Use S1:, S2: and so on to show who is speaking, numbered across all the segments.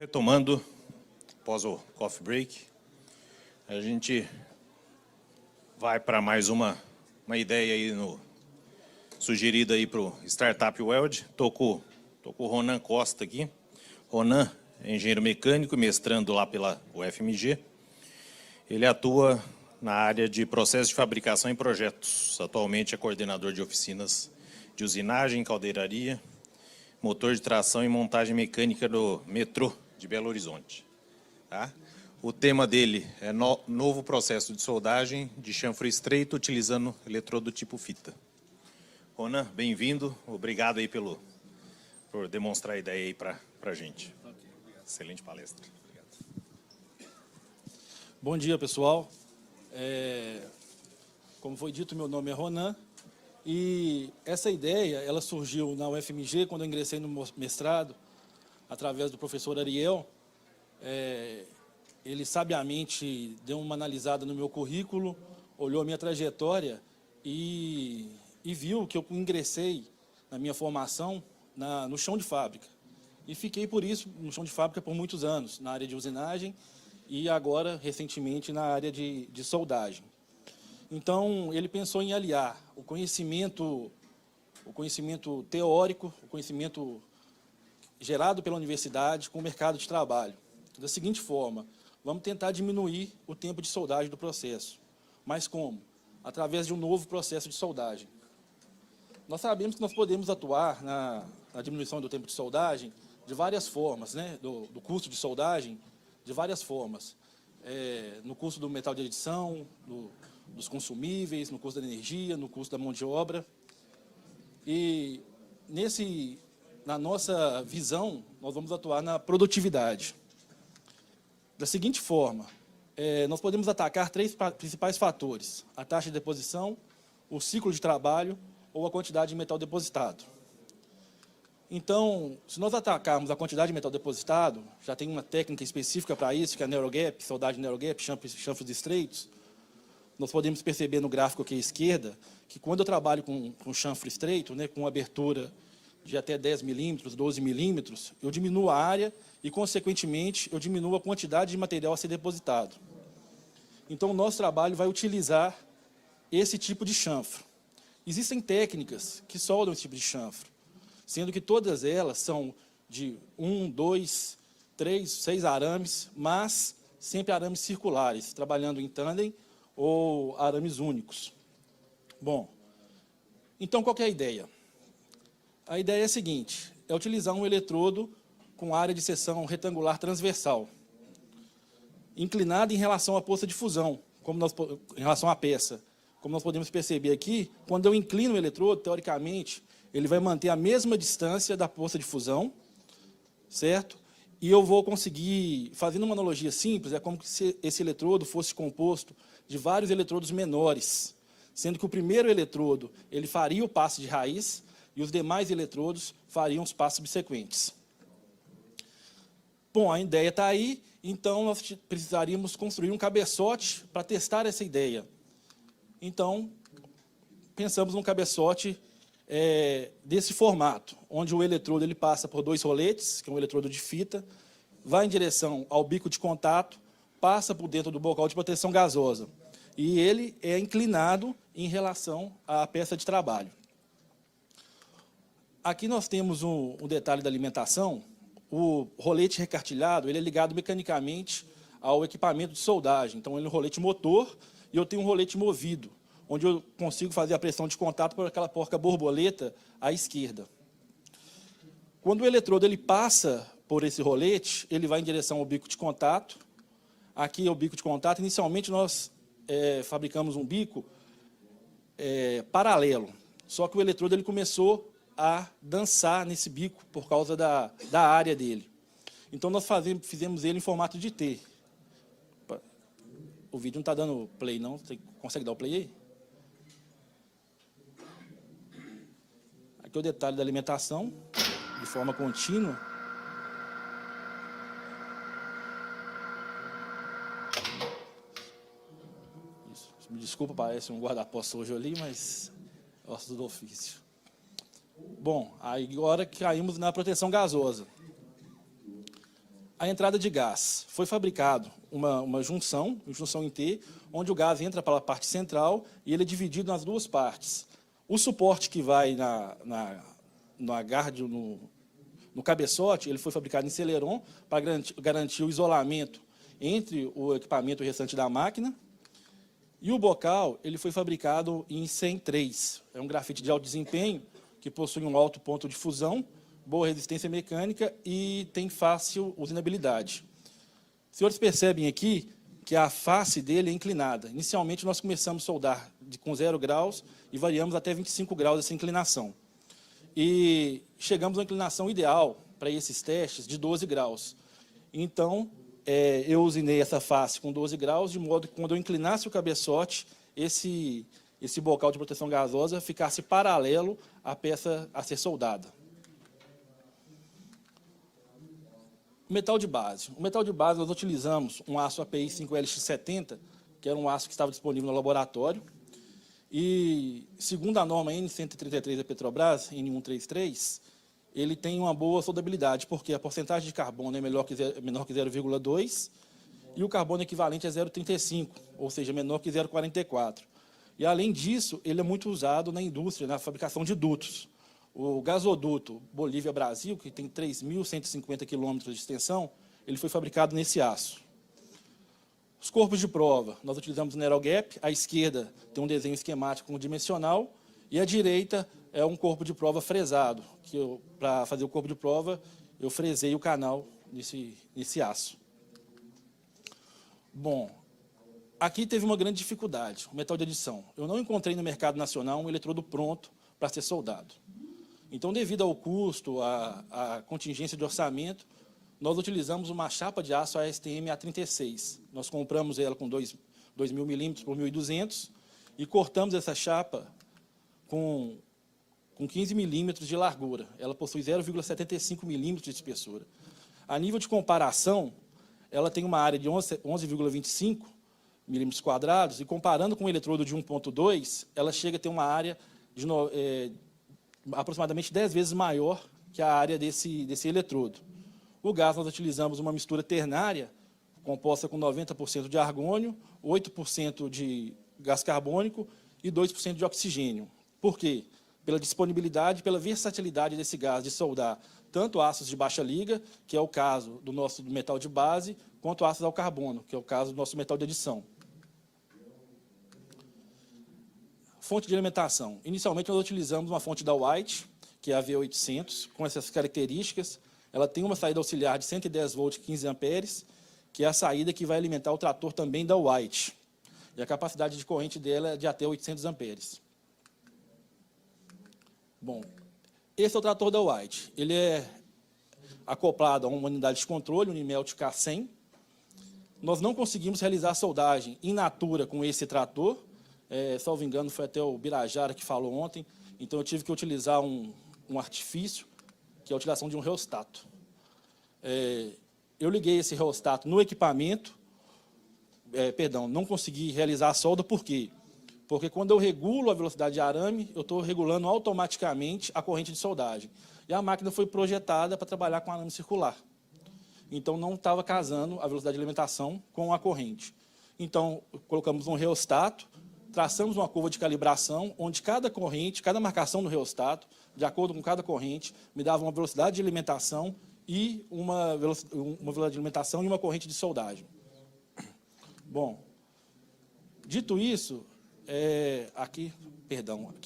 S1: Retomando, após o coffee break, a gente vai para mais uma ideia aí sugerida aí para o Startup World. Tô com o Ronan Costa aqui. Ronan é engenheiro mecânico, mestrando lá pela UFMG. Ele atua na área de processo de fabricação e projetos. Atualmente é coordenador de oficinas de usinagem, caldeiraria, motor de tração e montagem mecânica do metrô de Belo Horizonte. Tá? O tema dele é novo processo de soldagem de chanfre estreito utilizando eletrodo tipo fita. Ronan, bem-vindo. Obrigado aí por demonstrar a ideia aí para a gente. Okay, excelente palestra. Obrigado.
S2: Bom dia, pessoal. Como foi dito, meu nome é Ronan. E essa ideia, ela surgiu na UFMG, quando eu ingressei no mestrado, através do professor Ariel. Ele sabiamente deu uma analisada no meu currículo, olhou a minha trajetória e viu que eu ingressei na minha formação no chão de fábrica. E fiquei, por isso, no chão de fábrica por muitos anos, na área de usinagem e agora, recentemente, na área de soldagem. Então, ele pensou em aliar o conhecimento teórico, o conhecimento gerado pela universidade com o mercado de trabalho. Da seguinte forma, vamos tentar diminuir o tempo de soldagem do processo. Mas como? Através de um novo processo de soldagem. Nós sabemos que nós podemos atuar na diminuição do tempo de soldagem de várias formas, né? do custo de soldagem, de várias formas. No custo do metal de adição, dos consumíveis, no custo da energia, no custo da mão de obra. E na nossa visão, nós vamos atuar na produtividade. Da seguinte forma, nós podemos atacar 3 principais fatores: a taxa de deposição, o ciclo de trabalho ou a quantidade de metal depositado. Então, se nós atacarmos a quantidade de metal depositado, já tem uma técnica específica para isso, que é a narrow gap, soldagem narrow gap, chanfres estreitos. Nós podemos perceber no gráfico aqui à esquerda que quando eu trabalho com chanfre estreito, né, com abertura de até 10 milímetros, 12 milímetros, eu diminuo a área e, consequentemente, eu diminuo a quantidade de material a ser depositado. Então, o nosso trabalho vai utilizar esse tipo de chanfre. Existem técnicas que soldam esse tipo de chanfre, sendo que todas elas são de 1, 2, 3, 6 arames, mas sempre arames circulares, trabalhando em tandem ou arames únicos. Bom, então qual que é a ideia? A ideia é a seguinte: é utilizar um eletrodo com área de seção retangular transversal, inclinada em relação à poça de fusão, em relação à peça. Como nós podemos perceber aqui, quando eu inclino o eletrodo, teoricamente, ele vai manter a mesma distância da poça de fusão, certo? E eu vou conseguir, fazendo uma analogia simples, é como se esse eletrodo fosse composto de vários eletrodos menores, sendo que o primeiro eletrodo ele faria o passe de raiz e os demais eletrodos fariam os passos subsequentes. Bom, a ideia está aí, então nós precisaríamos construir um cabeçote para testar essa ideia. Então, pensamos num cabeçote desse formato, onde o eletrodo ele passa por 2 roletes, que é um eletrodo de fita, vai em direção ao bico de contato, passa por dentro do bocal de proteção gasosa. E ele é inclinado em relação à peça de trabalho. Aqui nós temos um detalhe da alimentação. O rolete recartilhado ele é ligado mecanicamente ao equipamento de soldagem. Então, ele é um rolete motor e eu tenho um rolete movido, onde eu consigo fazer a pressão de contato por aquela porca borboleta à esquerda. Quando o eletrodo ele passa por esse rolete, ele vai em direção ao bico de contato. Aqui é o bico de contato. Inicialmente, nós fabricamos um bico paralelo, só que o eletrodo ele começou a dançar nesse bico por causa da área dele. Então, nós fizemos ele em formato de T. O vídeo não está dando play, não? Você consegue dar o play aí? Aqui é o detalhe da alimentação, de forma contínua. Isso. Me desculpa, parece um guarda-pó sujo ali, mas ossos do ofício. Bom, aí agora caímos na proteção gasosa. A entrada de gás. Foi fabricado uma junção em T, onde o gás entra pela parte central e ele é dividido nas duas partes. O suporte que vai no cabeçote, ele foi fabricado em Celeron para garantir o isolamento entre o equipamento e o restante da máquina. E o bocal, ele foi fabricado em 103. É um grafite de alto desempenho que possui um alto ponto de fusão, boa resistência mecânica e tem fácil usinabilidade. Os senhores percebem aqui que a face dele é inclinada. Inicialmente, nós começamos a soldar com 0 graus e variamos até 25 graus essa inclinação. E chegamos à inclinação ideal para esses testes de 12 graus. Então, eu usinei essa face com 12 graus, de modo que, quando eu inclinasse o cabeçote, esse bocal de proteção gasosa ficasse paralelo à peça a ser soldada. Metal de base. O metal de base, nós utilizamos um aço API 5LX70, que era um aço que estava disponível no laboratório. E, segundo a norma N133 da Petrobras, N133, ele tem uma boa soldabilidade, porque a porcentagem de carbono é menor que 0,2 e o carbono equivalente é 0,35, ou seja, menor que 0,44. E, além disso, ele é muito usado na indústria, na fabricação de dutos. O gasoduto Bolívia-Brasil, que tem 3.150 quilômetros de extensão, ele foi fabricado nesse aço. Os corpos de prova, nós utilizamos o NeroGap. À esquerda tem um desenho esquemático dimensional e à direita é um corpo de prova fresado, que para fazer o corpo de prova, eu fresei o canal nesse aço. Bom, aqui teve uma grande dificuldade, o metal de adição. Eu não encontrei no mercado nacional um eletrodo pronto para ser soldado. Então, devido ao custo, à contingência de orçamento, nós utilizamos uma chapa de aço ASTM A36. Nós compramos ela com 2.000 milímetros por 1.200 e cortamos essa chapa com 15 milímetros de largura. Ela possui 0,75 milímetros de espessura. A nível de comparação, ela tem uma área de 11,25 milímetros quadrados e, comparando com o eletrodo de 1,2, ela chega a ter uma área de aproximadamente 10 vezes maior que a área desse eletrodo. O gás, nós utilizamos uma mistura ternária, composta com 90% de argônio, 8% de gás carbônico e 2% de oxigênio. Por quê? Pela disponibilidade, pela versatilidade desse gás de soldar tanto aços de baixa liga, que é o caso do nosso metal de base, quanto aços ao carbono, que é o caso do nosso metal de adição. Fonte de alimentação. Inicialmente, nós utilizamos uma fonte da White, que é a V800, com essas características. Ela tem uma saída auxiliar de 110 volts, 15 amperes, que é a saída que vai alimentar o trator também da White. E a capacidade de corrente dela é de até 800 amperes. Bom, esse é o trator da White. Ele é acoplado a uma unidade de controle, Unimelt K100. Nós não conseguimos realizar a soldagem in natura com esse trator. Salvo engano, foi até o Birajara que falou ontem. Então, eu tive que utilizar um artifício, que é a utilização de um reostato. Eu liguei esse reostato no equipamento, não consegui realizar a solda, por quê? Porque quando eu regulo a velocidade de arame, eu estou regulando automaticamente a corrente de soldagem. E a máquina foi projetada para trabalhar com arame circular. Então, não estava casando a velocidade de alimentação com a corrente. Então, colocamos um reostato, traçamos uma curva de calibração, onde cada corrente, cada marcação do reostato, de acordo com cada corrente, me dava uma velocidade de alimentação e uma velocidade de alimentação e uma corrente de soldagem. Bom, dito isso, aqui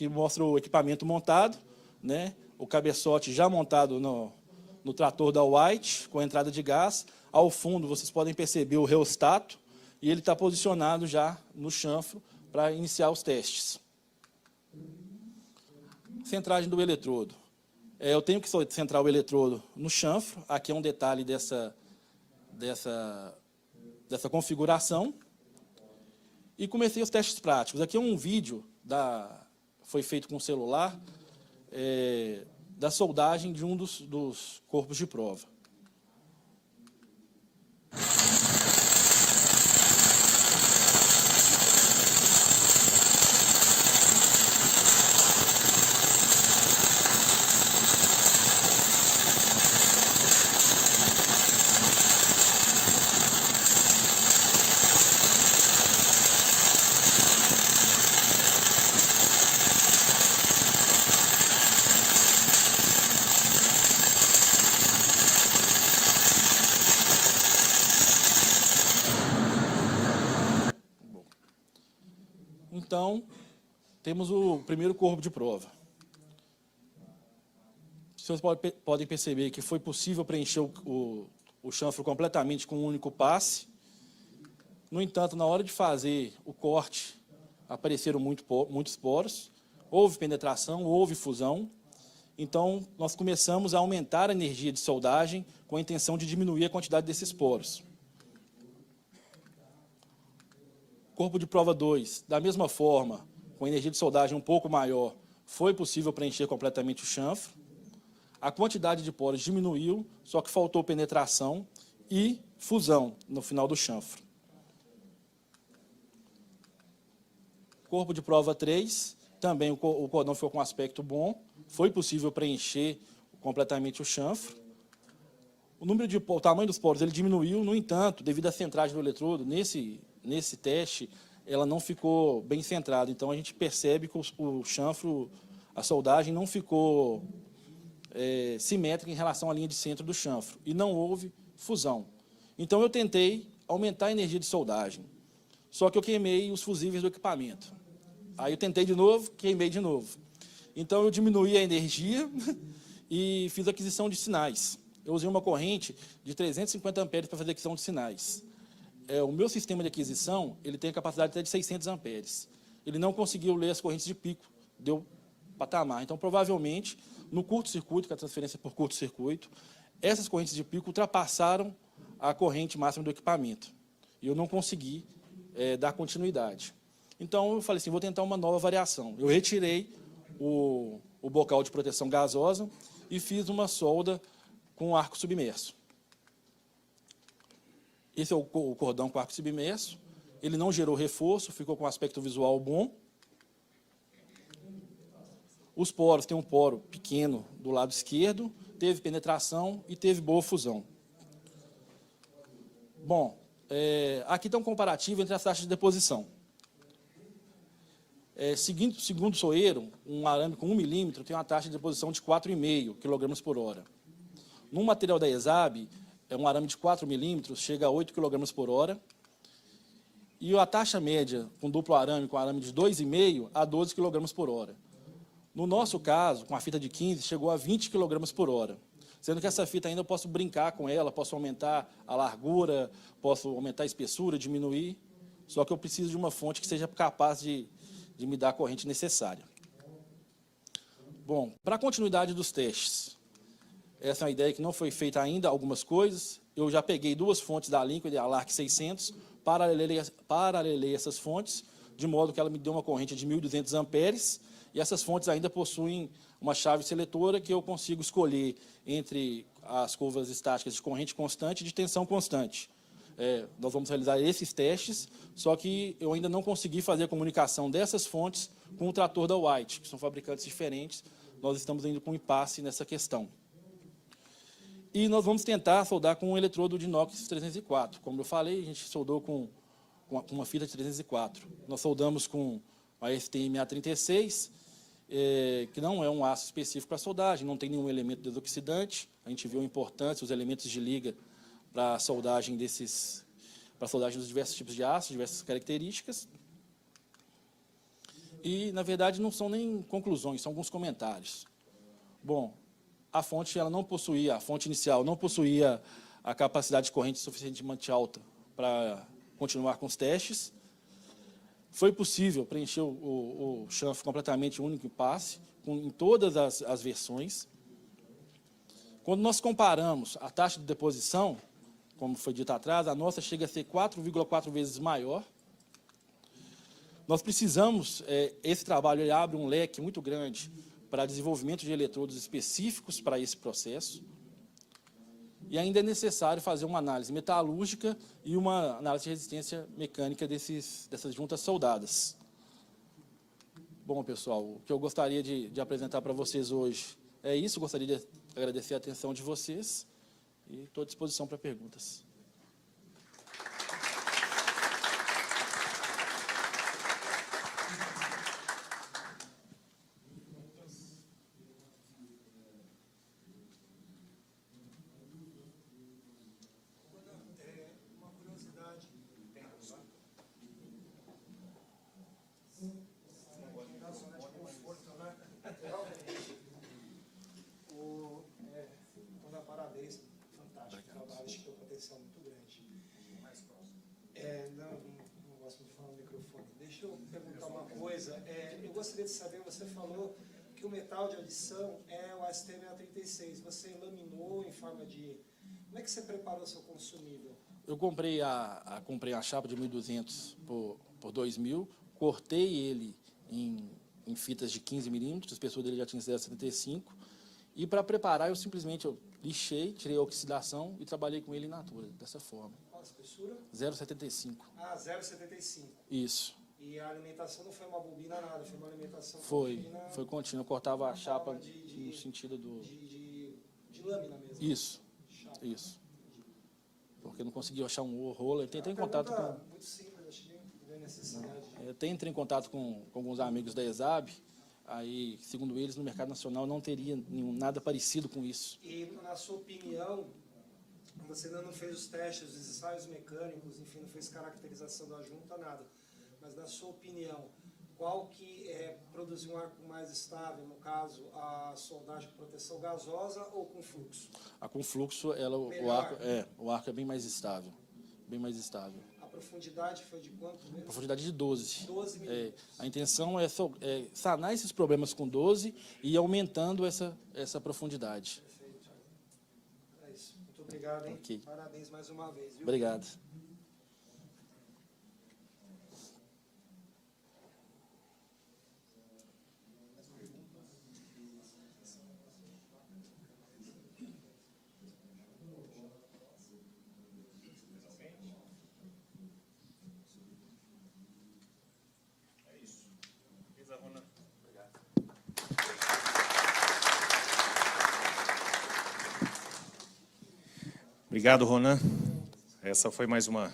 S2: mostra o equipamento montado, né? O cabeçote já montado no trator da White, com a entrada de gás. Ao fundo, vocês podem perceber o reostato, e ele está posicionado já no chanfro para iniciar os testes. Centragem do eletrodo. Eu tenho que centrar o eletrodo no chanfro. Aqui é um detalhe dessa configuração. E comecei os testes práticos. Aqui é um vídeo, foi feito com celular, da soldagem de um dos corpos de prova. Então, temos o primeiro corpo de prova. Vocês podem perceber que foi possível preencher o chanfro completamente com um único passe. No entanto, na hora de fazer o corte, apareceram muitos poros, houve penetração, houve fusão. Então, nós começamos a aumentar a energia de soldagem com a intenção de diminuir a quantidade desses poros. Corpo de prova 2, da mesma forma, com energia de soldagem um pouco maior, foi possível preencher completamente o chanfro. A quantidade de poros diminuiu, só que faltou penetração e fusão no final do chanfro. Corpo de prova 3, também o cordão ficou com aspecto bom, foi possível preencher completamente o chanfro. O tamanho dos poros ele diminuiu, no entanto, devido à centragem do eletrodo, nesse teste, ela não ficou bem centrada. Então, a gente percebe que o chanfro, a soldagem não ficou simétrica em relação à linha de centro do chanfro, e não houve fusão. Então, eu tentei aumentar a energia de soldagem, só que eu queimei os fusíveis do equipamento. Aí eu tentei de novo, queimei de novo. Então, eu diminuí a energia e fiz aquisição de sinais. Eu usei uma corrente de 350 amperes para fazer aquisição de sinais. O meu sistema de aquisição ele tem a capacidade até de 600 amperes. Ele não conseguiu ler as correntes de pico, deu patamar. Então, provavelmente, no curto-circuito, que é a transferência por curto-circuito, essas correntes de pico ultrapassaram a corrente máxima do equipamento. E eu não consegui dar continuidade. Então, eu falei assim, vou tentar uma nova variação. Eu retirei o bocal de proteção gasosa e fiz uma solda com arco submerso. Esse é o cordão com arco submerso. Ele não gerou reforço, ficou com um aspecto visual bom. Os poros, tem um poro pequeno do lado esquerdo, teve penetração e teve boa fusão. Bom, aqui está um comparativo entre as taxas de deposição. Segundo o Soeiro, um arame com 1 milímetro tem uma taxa de deposição de 4,5 kg por hora. No material da ESAB, um arame de 4 milímetros chega a 8 kg por hora. E a taxa média com duplo arame, com arame de 2,5 a 12 kg por hora. No nosso caso, com a fita de 15, chegou a 20 kg por hora. Sendo que essa fita ainda eu posso brincar com ela, posso aumentar a largura, posso aumentar a espessura, diminuir. Só que eu preciso de uma fonte que seja capaz de me dar a corrente necessária. Bom, para a continuidade dos testes, essa é uma ideia que não foi feita ainda, algumas coisas. Eu já peguei 2 fontes da Lincoln e da Alarc 600, paralelei essas fontes, de modo que ela me deu uma corrente de 1.200 amperes, e essas fontes ainda possuem uma chave seletora que eu consigo escolher entre as curvas estáticas de corrente constante e de tensão constante. Nós vamos realizar esses testes, só que eu ainda não consegui fazer a comunicação dessas fontes com o trator da White, que são fabricantes diferentes. Nós estamos indo com impasse nessa questão. E nós vamos tentar soldar com um eletrodo de inox 304. Como eu falei, a gente soldou com uma fita de 304. Nós soldamos com a STM A36, que não é um aço específico para soldagem, não tem nenhum elemento desoxidante. A gente viu a importância, os elementos de liga para a soldagem dos diversos tipos de aço, diversas características. E, na verdade, não são nem conclusões, são alguns comentários. Bom, a fonte inicial não possuía a capacidade de corrente suficientemente alta para continuar com os testes. Foi possível preencher o chanfro completamente único em passe, em todas as versões. Quando nós comparamos a taxa de deposição, como foi dito atrás, a nossa chega a ser 4,4 vezes maior. Nós precisamos, esse trabalho ele abre um leque muito grande para desenvolvimento de eletrodos específicos para esse processo. E ainda é necessário fazer uma análise metalúrgica e uma análise de resistência mecânica dessas juntas soldadas. Bom, pessoal, o que eu gostaria de apresentar para vocês hoje é isso. Gostaria de agradecer a atenção de vocês e estou à disposição para perguntas.
S3: Uma curiosidade. acho que tem um potencial muito grande. Não gosto de falar no microfone. Deixa eu perguntar uma coisa. Eu gostaria de saber, você falou que o metal de adição é o ST636. Você laminou em forma de... Como é que você preparou seu consumível?
S2: Eu comprei a chapa de 1.200 por 2.000, cortei ele em fitas de 15 milímetros, a espessura dele já tinha 0,75, e para preparar eu simplesmente lixei, tirei a oxidação e trabalhei com ele in natura, dessa forma.
S3: Qual a espessura?
S2: 0,75.
S3: Ah, 0,75.
S2: Isso.
S3: E a alimentação não foi uma bobina nada, foi uma alimentação
S2: contínua. Foi contínua, eu cortava a chapa
S3: no
S2: sentido do...
S3: De lâmina mesmo.
S2: Isso,
S3: Chapa.
S2: isso. Porque eu não consegui achar um roller. Eu tentei em contato com...
S3: Muito simples, acho que não necessidade.
S2: Eu entrei em contato com alguns amigos da ESAB, aí, segundo eles, no mercado nacional não teria nada parecido com isso.
S3: E, na sua opinião, você ainda não fez os testes, os ensaios mecânicos, enfim, não fez caracterização da junta, nada. Mas, na sua opinião, qual que produz um arco mais estável, no caso, a soldagem com proteção gasosa ou com fluxo?
S2: A com fluxo, o arco é bem mais estável. Bem mais estável.
S3: A profundidade foi de quanto mesmo?
S2: Profundidade de 12.
S3: 12 milímetros.
S2: A intenção é sanar esses problemas com 12 e ir aumentando essa profundidade.
S3: Perfeito. É isso. Muito obrigado, hein?
S2: Ok.
S3: Parabéns mais uma vez, viu?
S2: Obrigado.
S1: Obrigado, Ronan. Essa foi mais uma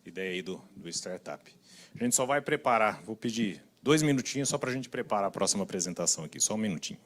S1: ideia aí do Startup. A gente só vai preparar, vou pedir 2 minutinhos só para a gente preparar a próxima apresentação aqui, só um minutinho.